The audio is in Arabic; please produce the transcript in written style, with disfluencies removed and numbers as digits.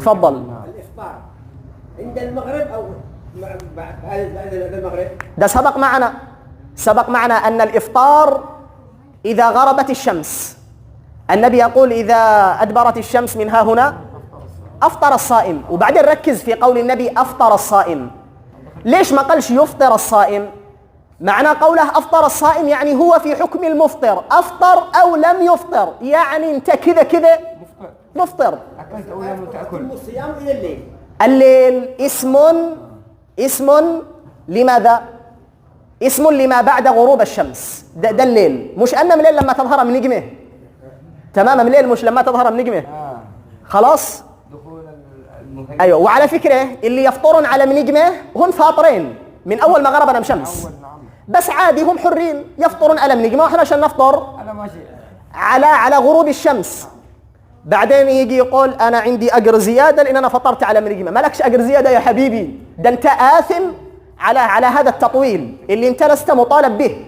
تفضل. الإفطار عند المغرب أو بعد المغرب؟ ده سبق معنا أن الإفطار إذا غربت الشمس. النبي يقول إذا أدبرت الشمس من ها هنا أفطر الصائم. وبعدين ركز في قول النبي أفطر الصائم. ليش ما قالش يفطر الصائم؟ معنى قوله أفطر الصائم يعني هو في حكم المفطر، أفطر أو لم يفطر، يعني أنت كذا مفطر. أكلت أو لم تأكل. الصيام إلى الليل. الليل اسم لماذا؟ اسم لما بعد غروب الشمس. ده الليل، مش أن من الليل لما تظهر من نجمه. تمام، من الليل مش لما تظهر من نجمه. خلاص. أيوة. وعلى فكرة اللي يفطرون على من نجمه هم فاطرين من أول ما غرب الشمس، بس عادي هم حرين يفطرون على من نجمه، وإحنا عشان نفطر على غروب الشمس. بعدين يجي يقول أنا عندي أجر زيادة لأن أنا فطرت على من نجمه. مالكش أجر زيادة يا حبيبي، ده أنت آثم على هذا التطويل اللي أنت لست مطالب به.